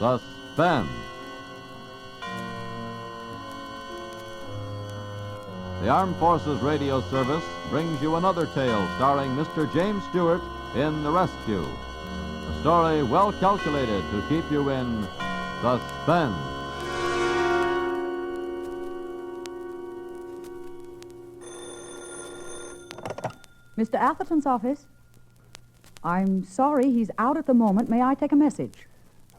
Suspense. The Armed Forces Radio Service brings you another tale starring Mr. James Stewart in The Rescue. A story well calculated to keep you in suspense. Mr. Atherton's office. I'm sorry, he's out at the moment. May I take a message?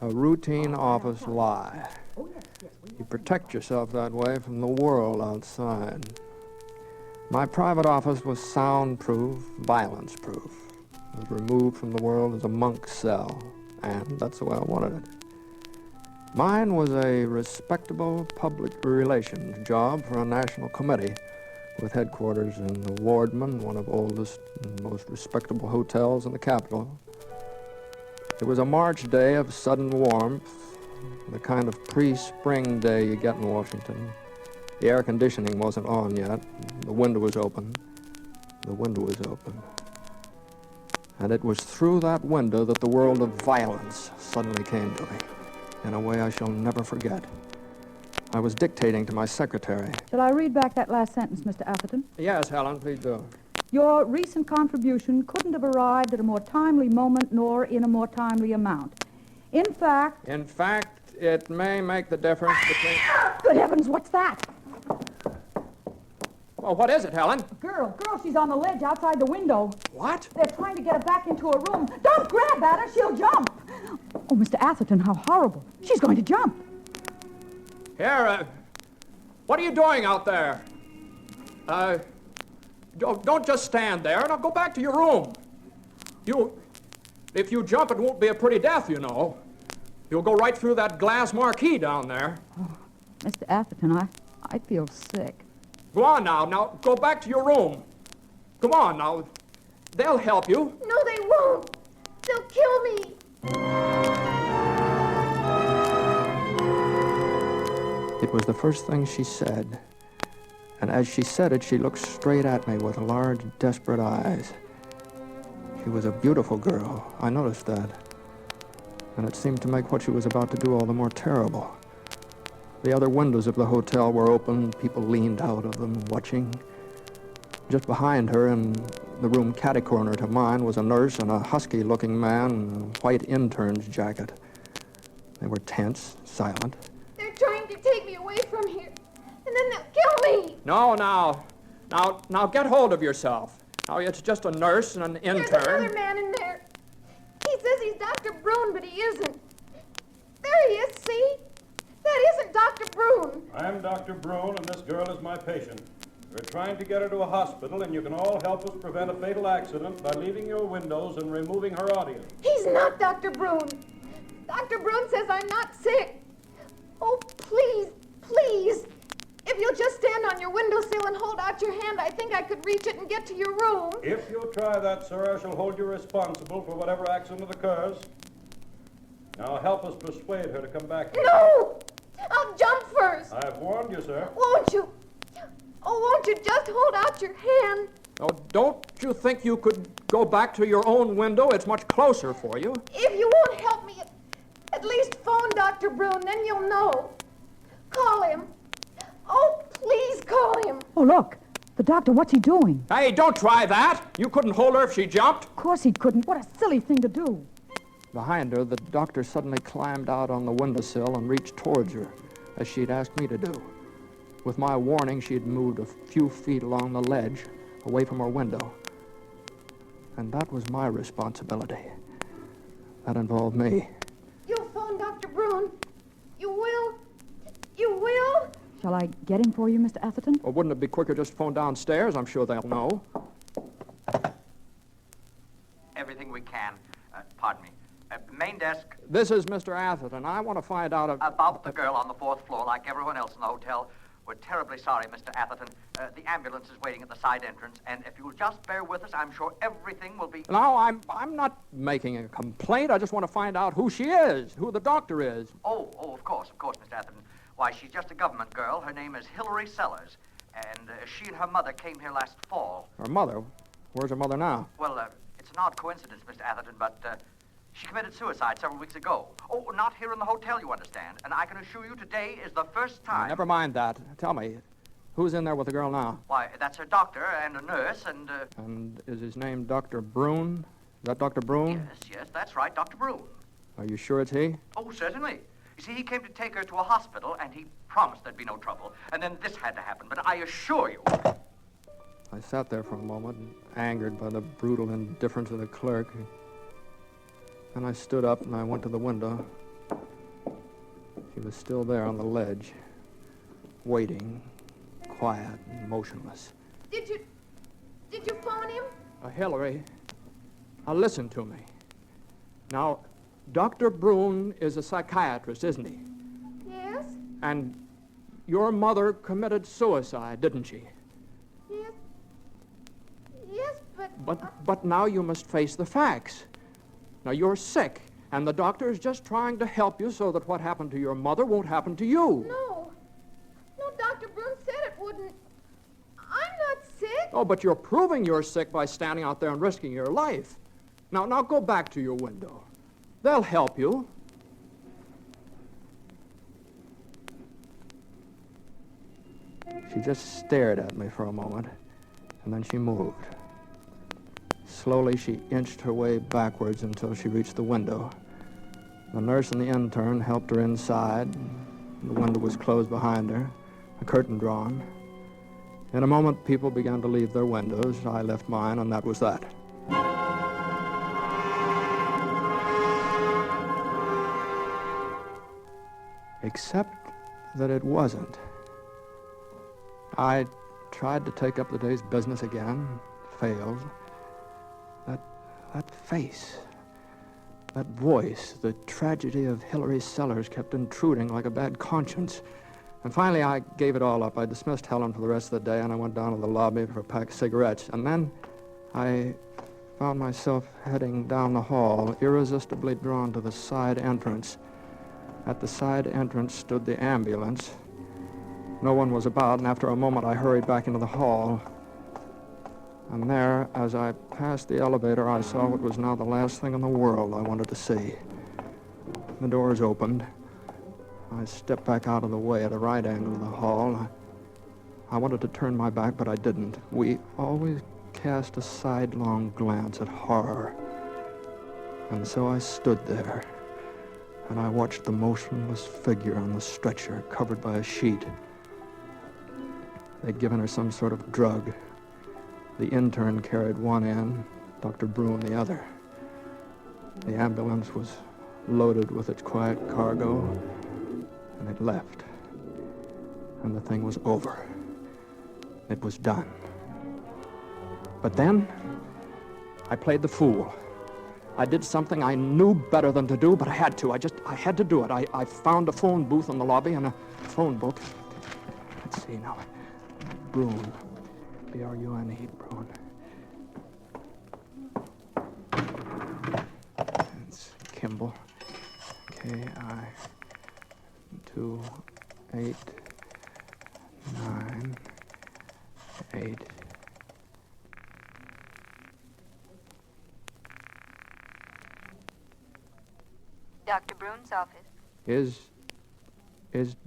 A routine office lie. You protect yourself that way from the world outside. My private office was soundproof, violence-proof. It was removed from the world as a monk's cell, and that's the way I wanted it. Mine was a respectable public relations job for a national committee with headquarters in the Wardman, one of the oldest and most respectable hotels in the capital. It was a March day of sudden warmth, the kind of pre-spring day you get in Washington. The air conditioning wasn't on yet. The window was open. The window was open. And it was through that window that the world of violence suddenly came to me, in a way I shall never forget. I was dictating to my secretary. Shall I read back that last sentence, Mr. Atherton? Yes, Helen, please do. Your recent contribution couldn't have arrived at a more timely moment nor in a more timely amount. In fact, it may make the difference between... Good heavens, what's that? Well, what is it, Helen? Girl, she's on the ledge outside the window. What? They're trying to get her back into a room. Don't grab at her, she'll jump. Oh, Mr. Atherton, how horrible. She's going to jump. Here, what are you doing out there? Don't just stand there. Now go back to your room. If you jump, it won't be a pretty death, you know. You'll go right through that glass marquee down there. Oh, Mr. Atherton, I feel sick. Go on now. Now, go back to your room. Come on now. They'll help you. No, they won't. They'll kill me. It was the first thing she said. And as she said it, she looked straight at me with large, desperate eyes. She was a beautiful girl. I noticed that. And it seemed to make what she was about to do all the more terrible. The other windows of the hotel were open. People leaned out of them, watching. Just behind her, in the room catty-corner to mine, was a nurse and a husky-looking man in a white intern's jacket. They were tense, silent. They're trying to take me away from here, and then they'll kill me. No, now get hold of yourself. Now, it's just a nurse and an intern. There's another man in there. He says he's Dr. Brune, but he isn't. There he is, see? That isn't Dr. Brune. I'm Dr. Brune, and this girl is my patient. We're trying to get her to a hospital, and you can all help us prevent a fatal accident by leaving your windows and removing her audience. He's not Dr. Brune. Dr. Brune says I'm not sick. Oh, please, please. If you'll just stand on your windowsill and hold out your hand, I think I could reach it and get to your room. If you'll try that, sir, I shall hold you responsible for whatever accident occurs. Now help us persuade her to come back here. No! I'll jump first. I've warned you, sir. Won't you? Oh, won't you just hold out your hand? Oh, don't you think you could go back to your own window? It's much closer for you. If you won't help me, at least phone Dr. Brune, then you'll know. Call him. Oh, please call him. Oh, look. The doctor, what's he doing? Hey, don't try that. You couldn't hold her if she jumped. Of course he couldn't. What a silly thing to do. Behind her, the doctor suddenly climbed out on the windowsill and reached towards her, as she'd asked me to do. With my warning, she'd moved a few feet along the ledge, away from her window. And that was my responsibility. That involved me. You'll phone Dr. Brune. You will? You will? Shall I get him for you, Mr. Atherton? Well, wouldn't it be quicker just to phone downstairs? I'm sure they'll know. Everything we can. Pardon me. Main desk. This is Mr. Atherton. I want to find out About the girl on the 4th floor, like everyone else in the hotel. We're terribly sorry, Mr. Atherton. The ambulance is waiting at the side entrance, and if you'll just bear with us, I'm sure everything will be... No, I'm not making a complaint. I just want to find out who she is, who the doctor is. Oh, of course, Mr. Atherton. Why, she's just a government girl. Her name is Hilary Sellers, and she and her mother came here last fall. Her mother? Where's her mother now? Well, it's an odd coincidence, Mr. Atherton, but She committed suicide several weeks ago. Oh, not here in the hotel, you understand. And I can assure you today is the first time. Never mind that. Tell me, who's in there with the girl now? Why, that's her doctor and a nurse and... And is his name Dr. Brune? Is that Dr. Brune? Yes, that's right, Dr. Brune. Are you sure it's he? Oh, certainly. You see, he came to take her to a hospital, and he promised there'd be no trouble. And then this had to happen, but I assure you... I sat there for a moment, angered by the brutal indifference of the clerk. Then I stood up and I went to the window. She was still there on the ledge, waiting, quiet and motionless. Did you phone him? Hillary, now listen to me. Now, Dr. Brune is a psychiatrist, isn't he? Yes. And your mother committed suicide, didn't she? Yes. Yes, but... But now you must face the facts. Now, you're sick, and the doctor is just trying to help you so that what happened to your mother won't happen to you. No, Dr. Brune said it wouldn't. I'm not sick. Oh, but you're proving you're sick by standing out there and risking your life. Now go back to your window. They'll help you. She just stared at me for a moment, and then she moved. Slowly, she inched her way backwards until she reached the window. The nurse and the intern helped her inside. The window was closed behind her, a curtain drawn. In a moment, people began to leave their windows. I left mine, and that was that. Except that it wasn't. I tried to take up the day's business again, failed. That face, that voice, the tragedy of Hillary Sellers kept intruding like a bad conscience. And finally, I gave it all up. I dismissed Helen for the rest of the day, and I went down to the lobby for a pack of cigarettes. And then I found myself heading down the hall, irresistibly drawn to the side entrance. At the side entrance stood the ambulance. No one was about, and after a moment, I hurried back into the hall. And there, as I passed the elevator, I saw what was now the last thing in the world I wanted to see. The doors opened. I stepped back out of the way at a right angle of the hall. I wanted to turn my back, but I didn't. We always cast a sidelong glance at horror. And so I stood there, and I watched the motionless figure on the stretcher, covered by a sheet. They'd given her some sort of drug. The intern carried one end, Dr. Brune the other. The ambulance was loaded with its quiet cargo, and it left. And the thing was over. It was done. But then, I played the fool. I did something I knew better than to do, but I had to. I had to do it. I found a phone booth in the lobby and a phone book. Let's see now. Brune. B-R-U-N-E, Brune. It's Kimball. K-I-2-8-9-8. Dr. Brune's office. Is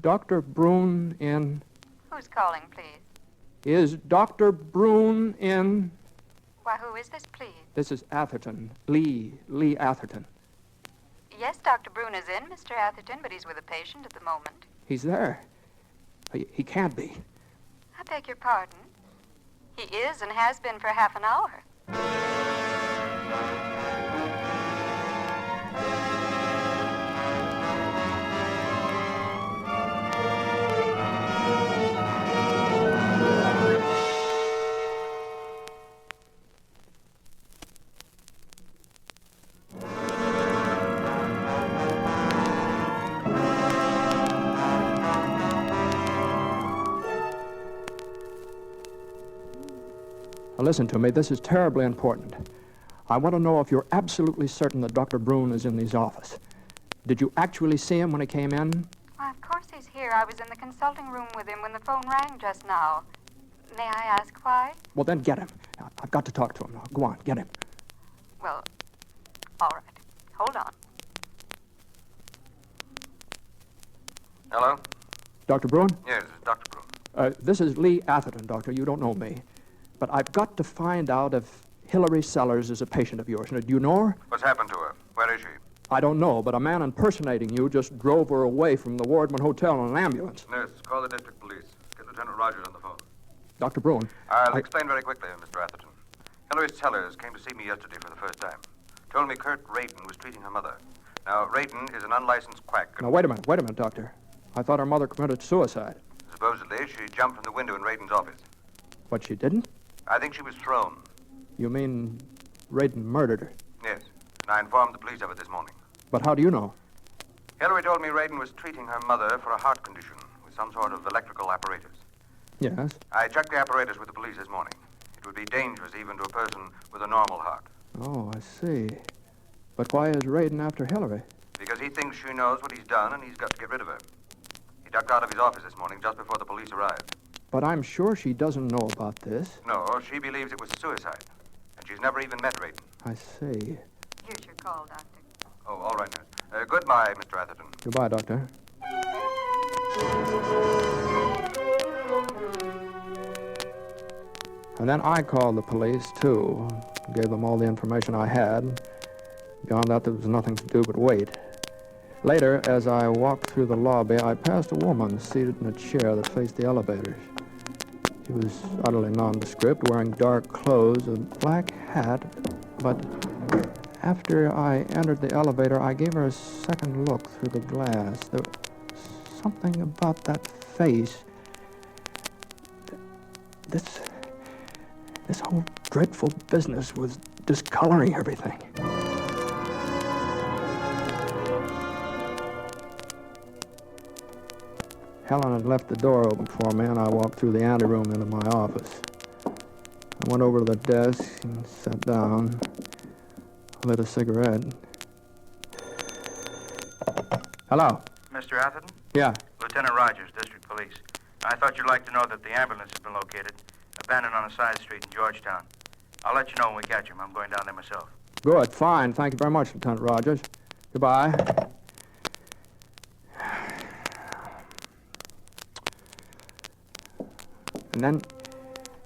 Dr. Brune in? Who's calling, please? Is Dr. Brune in? Why, who is this, please? This is Atherton. Lee Atherton. Yes, Dr. Brune is in, Mr. Atherton, but he's with a patient at the moment. He's there. He can't be. I beg your pardon. He is and has been for half an hour. Now listen to me, this is terribly important. I want to know if you're absolutely certain that Dr. Brune is in his office. Did you actually see him when he came in? Why, of course he's here. I was in the consulting room with him when the phone rang just now. May I ask why? Well, then get him. I've got to talk to him now. Go on, get him. Well, all right. Hold on. Hello? Dr. Bruin? Yes, it's Dr. Bruin. This is Lee Atherton, Doctor. You don't know me. But I've got to find out if Hillary Sellers is a patient of yours. Now, do you know her? What's happened to her? Where is she? I don't know, but a man impersonating you just drove her away from the Wardman Hotel in an ambulance. Nurse, call the district police. Get Lieutenant Rogers on the phone. Dr. Bruin. I'll explain very quickly, Mr. Atherton. Hillary Sellers came to see me yesterday for the first time. Told me Kurt Radin was treating her mother. Now, Radin is an unlicensed quack. Now, wait a minute, Doctor. I thought her mother committed suicide. Supposedly, she jumped from the window in Radin's office. But she didn't? I think she was thrown. You mean Radin murdered her? Yes, and I informed the police of it this morning. But how do you know? Hillary told me Radin was treating her mother for a heart condition with some sort of electrical apparatus. Yes. I checked the apparatus with the police this morning. It would be dangerous even to a person with a normal heart. Oh, I see. But why is Radin after Hillary? Because he thinks she knows what he's done and he's got to get rid of her. He ducked out of his office this morning just before the police arrived. But I'm sure she doesn't know about this. No, she believes it was suicide. And she's never even met Radin. I see. Here's your call, Doctor. Oh, all right, nurse. Goodbye, Mr. Atherton. Goodbye, Doctor. And then I called the police, too. Gave them all the information I had. Beyond that, there was nothing to do but wait. Later, as I walked through the lobby, I passed a woman seated in a chair that faced the elevators. She was utterly nondescript, wearing dark clothes, a black hat, but after I entered the elevator, I gave her a second look through the glass. There was something about that face. This whole dreadful business was discoloring everything. Helen had left the door open for me, and I walked through the anteroom into my office. I went over to the desk and sat down, lit a cigarette. Hello? Mr. Atherton? Yeah. Lieutenant Rogers, District Police. I thought you'd like to know that the ambulance has been located, abandoned on a side street in Georgetown. I'll let you know when we catch him. I'm going down there myself. Good, fine. Thank you very much, Lieutenant Rogers. Goodbye. And then,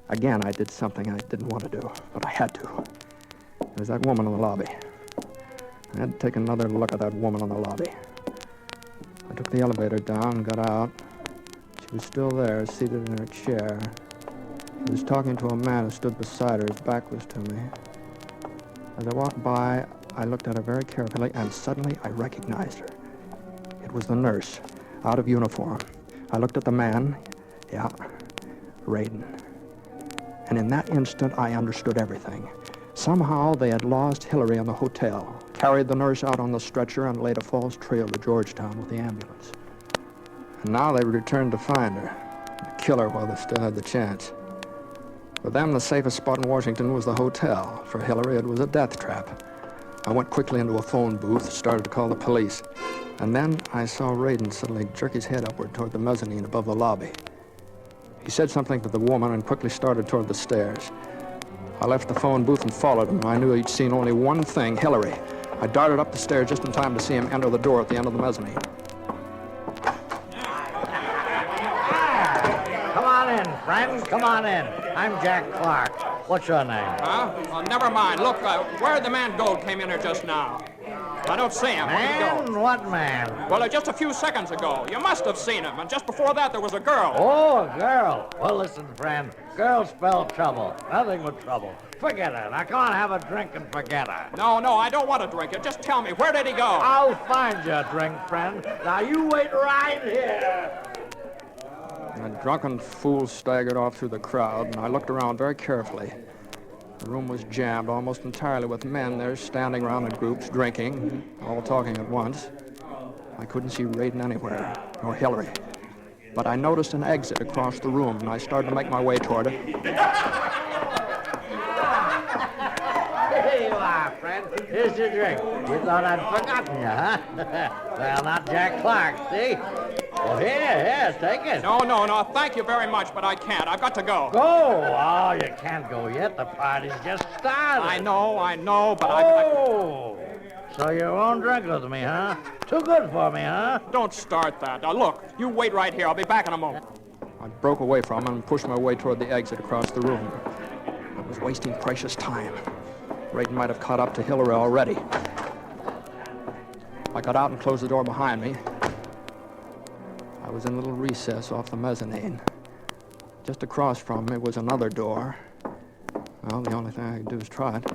again, I did something I didn't want to do, but I had to. There was that woman in the lobby. I had to take another look at that woman in the lobby. I took the elevator down and got out. She was still there, seated in her chair. She was talking to a man who stood beside her. His back was to me. As I walked by, I looked at her very carefully, and suddenly I recognized her. It was the nurse, out of uniform. I looked at the man. Yeah, Radin. And in that instant, I understood everything. Somehow, they had lost Hillary in the hotel, carried the nurse out on the stretcher, and laid a false trail to Georgetown with the ambulance. And now they returned to find her, and kill her while they still had the chance. For them, the safest spot in Washington was the hotel. For Hillary, it was a death trap. I went quickly into a phone booth, started to call the police. And then I saw Radin suddenly jerk his head upward toward the mezzanine above the lobby. He said something to the woman and quickly started toward the stairs. I left the phone booth and followed him. I knew he'd seen only one thing, Hillary. I darted up the stairs just in time to see him enter the door at the end of the mezzanine. Come on in, friend. Come on in. I'm Jack Clark. What's your name? Huh? Oh, never mind. Look, where'd the man go came in here just now? I don't see him. Where'd he go? What man? Well, just a few seconds ago. You must have seen him. And just before that, there was a girl. Oh, a girl. Well, listen, friend. Girls spell trouble. Nothing but trouble. Forget her. Now, come on, have a drink and forget her. No, I don't want to drink it. Just tell me, where did he go? I'll find you a drink, friend. Now, you wait right here. A drunken fool staggered off through the crowd, and I looked around very carefully. The room was jammed almost entirely with men there standing around in groups, drinking, all talking at once. I couldn't see Radin anywhere, nor Hillary. But I noticed an exit across the room, and I started to make my way toward it. Here you are, friend. Here's your drink. You thought I'd forgotten you, huh? Well, not Jack Clark, see? Well, here, take it. No, thank you very much, but I can't. I've got to go. Go? Oh, you can't go yet. The party's just started. I know, but Oh! So you won't drink with me, huh? Too good for me, huh? Don't start that. Now, look, you wait right here. I'll be back in a moment. I broke away from him and pushed my way toward the exit across the room. I was wasting precious time. Raiden might have caught up to Hillary already. I got out and closed the door behind me. I was in a little recess off the mezzanine. Just across from me was another door. Well, the only thing I could do is try it.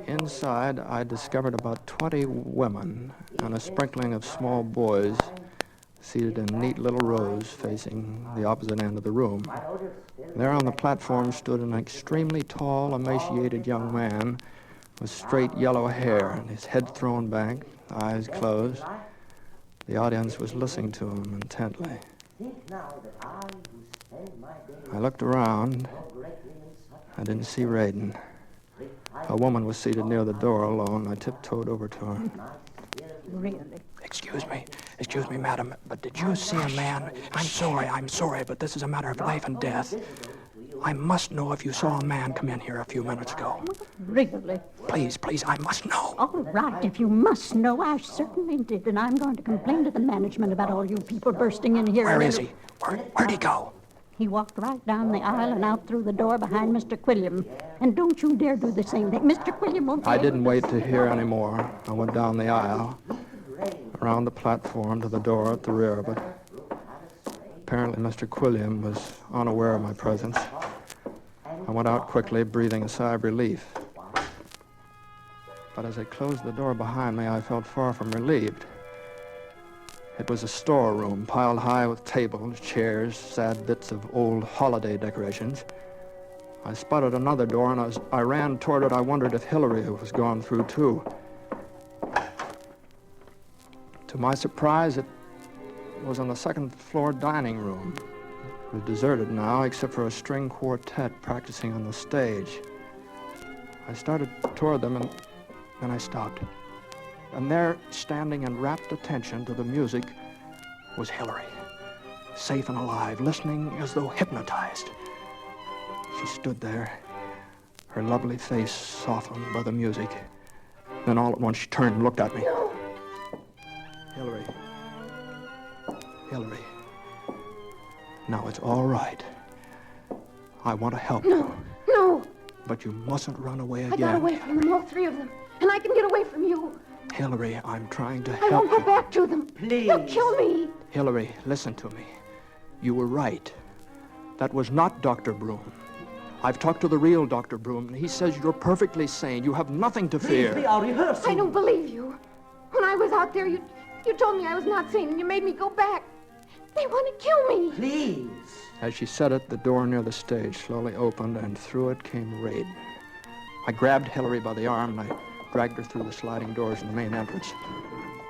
Inside, I discovered about 20 women and a sprinkling of small boys seated in neat little rows facing the opposite end of the room. There on the platform stood an extremely tall, emaciated young man with straight yellow hair and his head thrown back, eyes closed. The audience was listening to him intently. I looked around. I didn't see Raiden. A woman was seated near the door alone. I tiptoed over to her. Really? Excuse me, madam, but did you see a man? I'm sorry, but this is a matter of life and death. I must know if you saw a man come in here a few minutes ago. Really? Please, I must know. All right, if you must know, I certainly did, and I'm going to complain to the management about all you people bursting in here. Where is he? Where'd he go? He walked right down the aisle and out through the door behind Mr. Quilliam. And don't you dare do the same thing. Mr. Quilliam won't... I didn't wait to hear any more. I went down the aisle, around the platform to the door at the rear, but apparently Mr. Quilliam was unaware of my presence. I went out quickly, breathing a sigh of relief. But as I closed the door behind me, I felt far from relieved. It was a storeroom piled high with tables, chairs, sad bits of old holiday decorations. I spotted another door, and as I ran toward it, I wondered if Hillary was gone through, too. To my surprise, it was in the second-floor dining room. It was deserted now, except for a string quartet practicing on the stage. I started toward them, and then I stopped. And there, standing in rapt attention to the music, was Hillary, safe and alive, listening as though hypnotized. She stood there, her lovely face softened by the music. Then all at once she turned and looked at me. No. Hillary. Now it's all right. I want to help you. No. But you mustn't run away again. I got away from them, all three of them. And I can get away from you. Hillary, I'm trying to help you. I won't go back to them. Please. They'll kill me. Hillary, listen to me. You were right. That was not Dr. Broom. I've talked to the real Dr. Broom, and he says you're perfectly sane. You have nothing to fear. We are rehearsing. I don't believe you. When I was out there, you told me I was not sane, and you made me go back. They want to kill me. Please. As she said it, the door near the stage slowly opened, and through it came Raiden. I grabbed Hillary by the arm, and I dragged her through the sliding doors in the main entrance.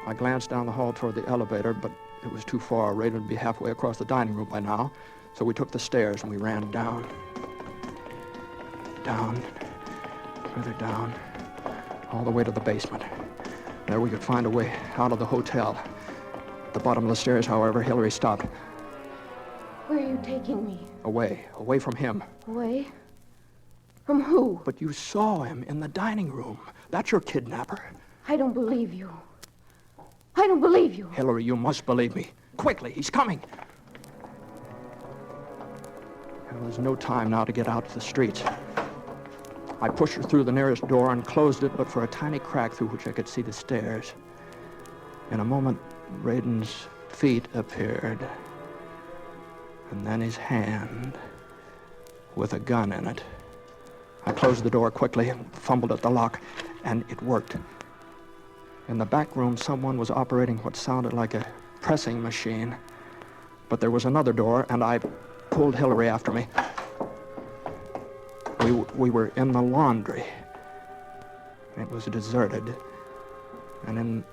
I glanced down the hall toward the elevator, but it was too far. Raiden would be halfway across the dining room by now, so we took the stairs and we ran down. Down, further down, all the way to the basement. There we could find a way out of the hotel. At the bottom of the stairs, however, Hillary stopped. Where are you taking me? Away from him. Away? From who? But you saw him in the dining room. That's your kidnapper. I don't believe you. I don't believe you. Hillary, you must believe me. Quickly, he's coming. There was no time now to get out to the streets. I pushed her through the nearest door and closed it, but for a tiny crack through which I could see the stairs. In a moment, Raiden's feet appeared, and then his hand with a gun in it. I closed the door quickly and fumbled at the lock, and it worked. In the back room, someone was operating what sounded like a pressing machine, but there was another door, and I pulled Hillary after me. We were in the laundry. It was deserted, and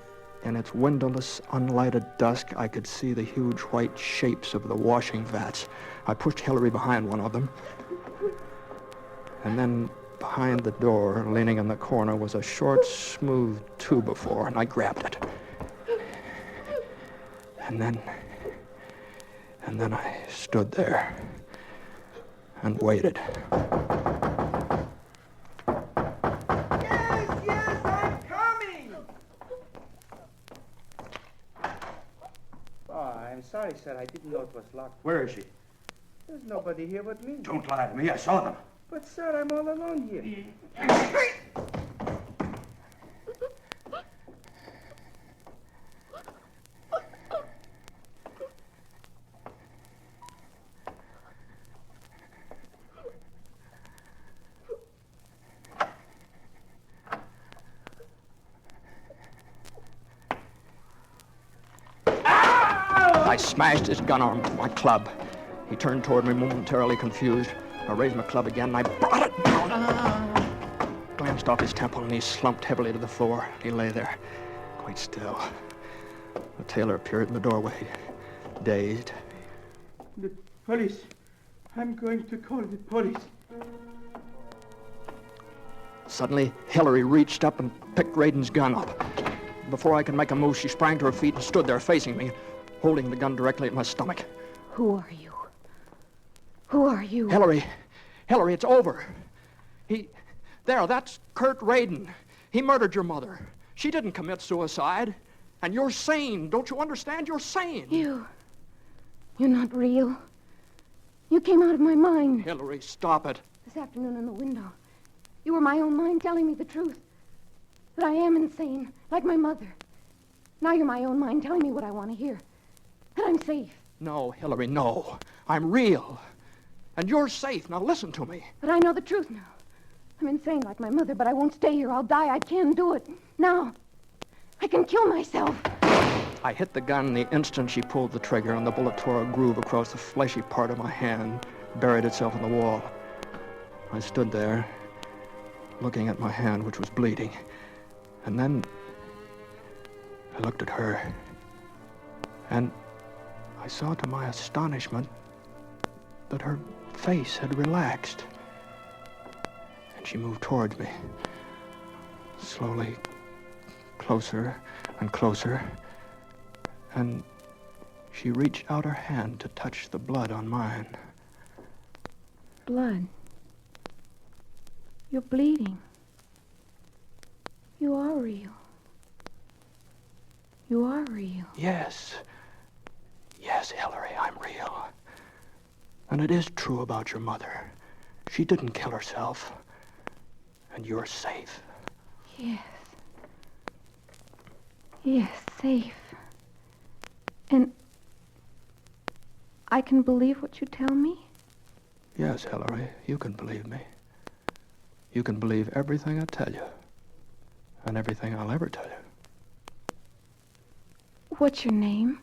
in its windowless, unlighted dusk, I could see the huge white shapes of the washing vats. I pushed Hillary behind one of them, and then behind the door, leaning in the corner, was a short, smooth two-by-four, and I grabbed it. And then I stood there and waited. sorry, sir. I didn't know it was locked. Where is she? There's nobody here but me. Don't lie to me. I saw them. But, sir, I'm all alone here. I smashed his gun arm with my club. He turned toward me momentarily confused. I raised my club again and I brought it down. Glanced off his temple and he slumped heavily to the floor. He lay there, quite still. The tailor appeared in the doorway, dazed. The police. I'm going to call the police. Suddenly, Hillary reached up and picked Radin's gun up. Before I could make a move, she sprang to her feet and stood there facing me, holding the gun directly at my stomach. Who are you? Who are you? Hillary, it's over. That's Kurt Radin. He murdered your mother. She didn't commit suicide. And you're sane. Don't you understand? You're sane. You're not real. You came out of my mind. Hillary, stop it. This afternoon in the window. You were my own mind telling me the truth. That I am insane, like my mother. Now you're my own mind telling me what I want to hear. That I'm safe. No, Hillary, no. I'm real. And you're safe. Now listen to me. But I know the truth now. I'm insane like my mother, but I won't stay here. I'll die. I can do it. Now. I can kill myself. I hit the gun the instant she pulled the trigger, and the bullet tore a groove across the fleshy part of my hand, buried itself in the wall. I stood there, looking at my hand, which was bleeding. And then I looked at her, and I saw to my astonishment that her face had relaxed. And she moved towards me, slowly, closer and closer. And she reached out her hand to touch the blood on mine. Blood. You're bleeding. You are real. You are real. Yes. Yes, Hillary, I'm real. And it is true about your mother. She didn't kill herself. And you're safe. Yes. Yes, safe. And I can believe what you tell me? Yes, Hillary, you can believe me. You can believe everything I tell you. And everything I'll ever tell you. What's your name?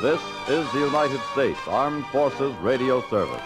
This is the United States Armed Forces Radio Service.